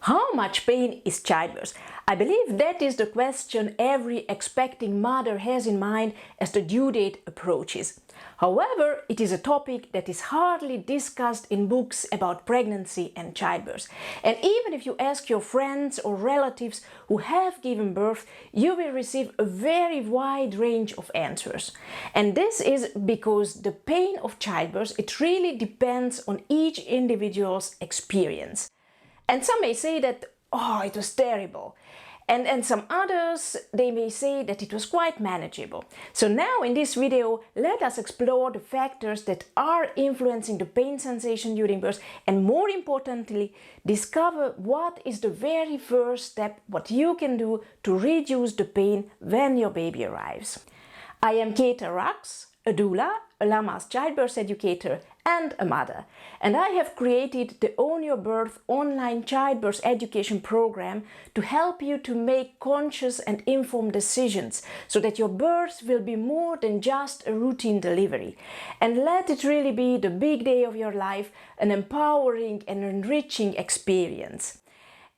How much pain is childbirth? I believe that is the question every expecting mother has in mind as the due date approaches. However, it is a topic that is hardly discussed in books about pregnancy and childbirth. And even if you ask your friends or relatives who have given birth, you will receive a very wide range of answers. And this is because the pain of childbirth, it really depends on each individual's experience. And some may say that, oh, it was terrible. And some others, they may say that it was quite manageable. So now in this video, let us explore the factors that are influencing the pain sensation during birth, and more importantly, discover what is the very first step, what you can do to reduce the pain when your baby arrives. I am Kate Rax, a doula, a Lama's childbirth educator and a mother. And I have created the Own Your Birth online childbirth education program to help you to make conscious and informed decisions so that your birth will be more than just a routine delivery. And let it really be the big day of your life, an empowering and enriching experience.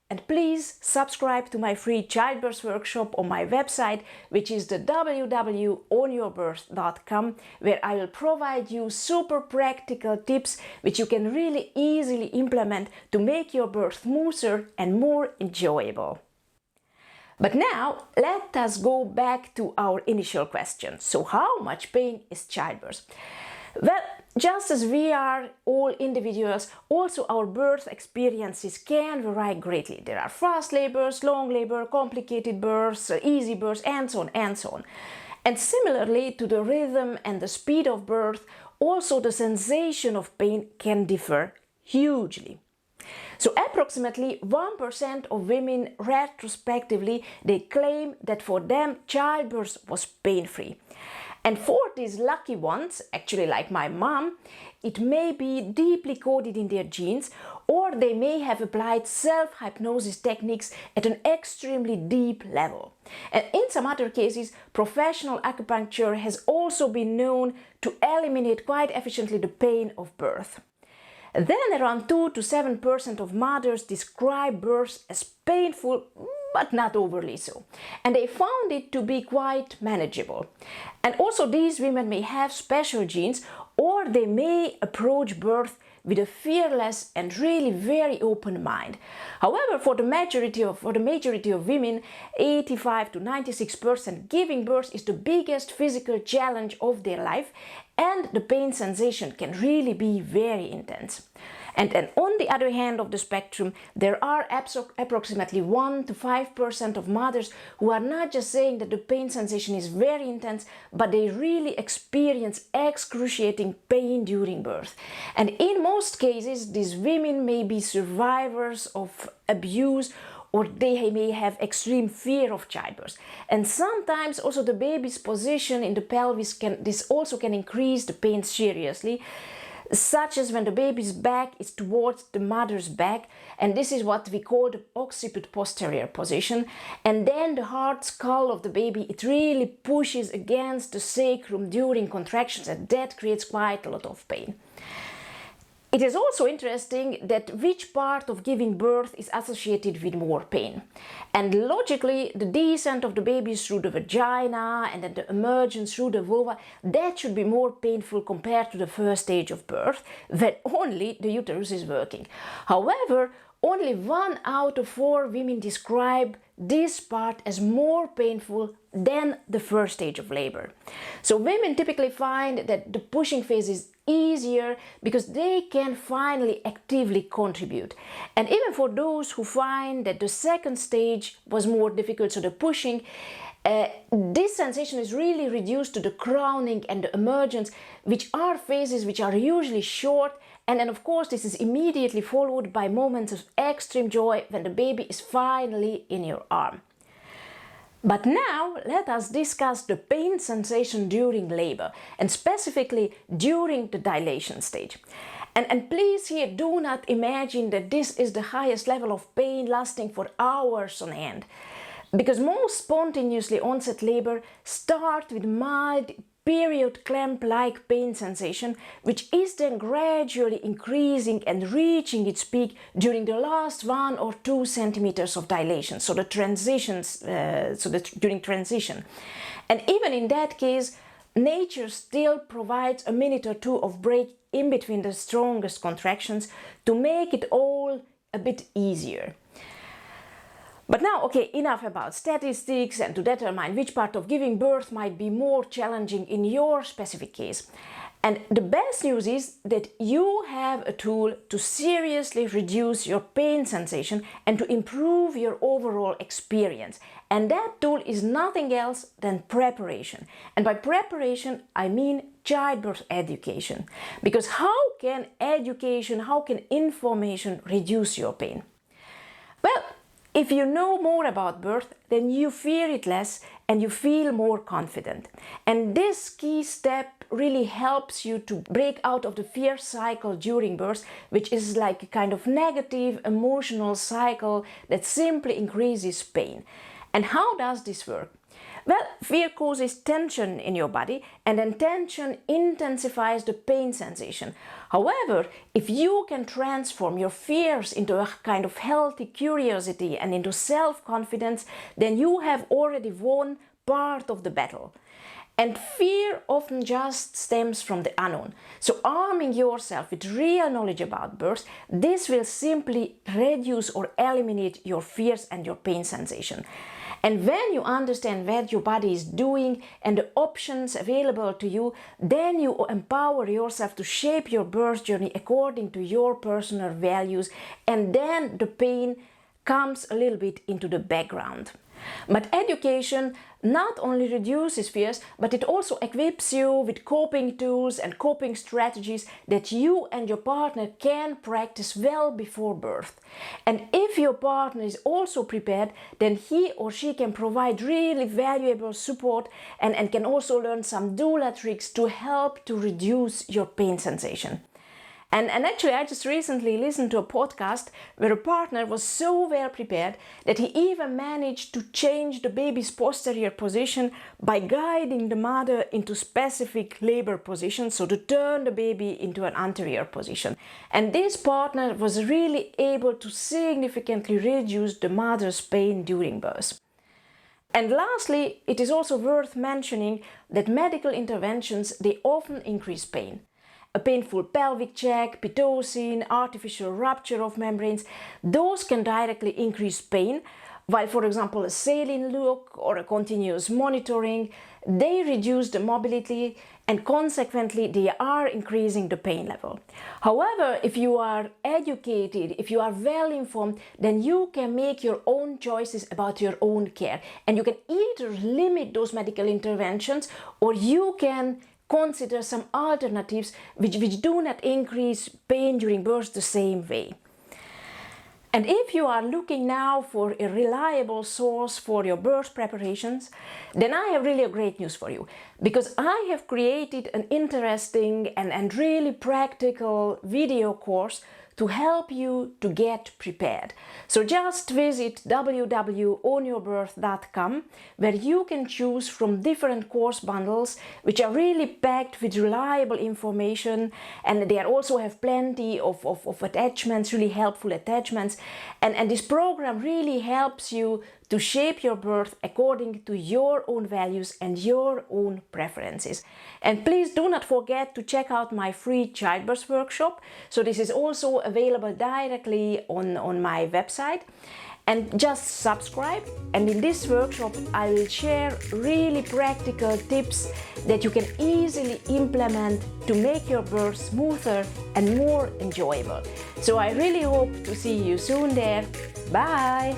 And please subscribe to my free childbirth workshop on my website, which is the www.ownyourbirth.com, where I will provide you super practical tips which you can really easily implement to make your birth smoother and more enjoyable. But now let us go back to our initial question. So how much pain is childbirth? Well, just as we are all individuals, also our birth experiences can vary greatly. There are fast labors, long labor, complicated births, easy births, and so on and so on. And similarly to the rhythm and the speed of birth, also the sensation of pain can differ hugely. So approximately 1% of women retrospectively, they claim that for them childbirth was pain-free. And for these lucky ones, actually like my mom, it may be deeply coded in their genes, or they may have applied self-hypnosis techniques at an extremely deep level. And in some other cases, professional acupuncture has also been known to eliminate quite efficiently the pain of birth. Then around 2 to 7% of mothers describe birth as painful, but not overly so. And they found it to be quite manageable. And also these women may have special genes, or they may approach birth with a fearless and really very open mind. However, for the majority of women, 85 to 96%, giving birth is the biggest physical challenge of their life, and the pain sensation can really be very intense. And on the other hand of the spectrum, there are approximately 1 to 5% of mothers who are not just saying that the pain sensation is very intense, but they really experience excruciating pain during birth. And in most cases, these women may be survivors of abuse, or they may have extreme fear of childbirth. And sometimes also the baby's position in the pelvis can increase the pain seriously, such as when the baby's back is towards the mother's back, and this is what we call the occiput posterior position, and then the hard skull of the baby, it really pushes against the sacrum during contractions, and that creates quite a lot of pain. It is also interesting that which part of giving birth is associated with more pain. And logically, the descent of the baby through the vagina and then the emergence through the vulva, that should be more painful compared to the first stage of birth, when only the uterus is working. However, only 1 out of 4 women describe this part as more painful than the first stage of labor. So women typically find that the pushing phase is easier because they can finally actively contribute. And even for those who find that the second stage was more difficult, so the pushing, this sensation is really reduced to the crowning and the emergence, which are phases which are usually short. And then of course this is immediately followed by moments of extreme joy when the baby is finally in your arm. But now let us discuss the pain sensation during labor, and specifically during the dilation stage. And please here do not imagine that this is the highest level of pain lasting for hours on end, because most spontaneously onset labor start with mild period clamp-like pain sensation, which is then gradually increasing and reaching its peak during the last 1 or 2 centimeters of dilation, so the transitions, during transition. And even in that case, nature still provides a minute or two of break in between the strongest contractions to make it all a bit easier. But now, okay, enough about statistics and to determine which part of giving birth might be more challenging in your specific case. And the best news is that you have a tool to seriously reduce your pain sensation and to improve your overall experience. And that tool is nothing else than preparation. And by preparation, I mean childbirth education. Because how can education, how can information reduce your pain? Well, if you know more about birth, then you fear it less and you feel more confident. And this key step really helps you to break out of the fear cycle during birth, which is like a kind of negative emotional cycle that simply increases pain. And how does this work? Well, fear causes tension in your body, and then tension intensifies the pain sensation. However, if you can transform your fears into a kind of healthy curiosity and into self-confidence, then you have already won part of the battle. And fear often just stems from the unknown. So arming yourself with real knowledge about birth, this will simply reduce or eliminate your fears and your pain sensation. And when you understand what your body is doing and the options available to you, then you empower yourself to shape your birth journey according to your personal values, and then the pain comes a little bit into the background. But education not only reduces fears, but it also equips you with coping tools and coping strategies that you and your partner can practice well before birth. And if your partner is also prepared, then he or she can provide really valuable support and can also learn some doula tricks to help to reduce your pain sensation. And actually, I just recently listened to a podcast where a partner was so well prepared that he even managed to change the baby's posterior position by guiding the mother into specific labor positions, so to turn the baby into an anterior position. And this partner was really able to significantly reduce the mother's pain during birth. And lastly, it is also worth mentioning that medical interventions, they often increase pain. A painful pelvic check, pitocin, artificial rupture of membranes, those can directly increase pain, while for example a saline look or a continuous monitoring, they reduce the mobility and consequently they are increasing the pain level. However, if you are educated, if you are well informed, then you can make your own choices about your own care, and you can either limit those medical interventions or you can consider some alternatives which do not increase pain during birth the same way. And if you are looking now for a reliable source for your birth preparations, then I have really great news for you, because I have created an interesting and really practical video course to help you to get prepared. So just visit www.ownyourbirth.com, where you can choose from different course bundles which are really packed with reliable information, and they also have plenty of attachments, really helpful attachments, and this program really helps you to shape your birth according to your own values and your own preferences. And please do not forget to check out my free childbirth workshop. So this is also available directly on my website. And just subscribe, and in this workshop I will share really practical tips that you can easily implement to make your birth smoother and more enjoyable. So I really hope to see you soon there. Bye!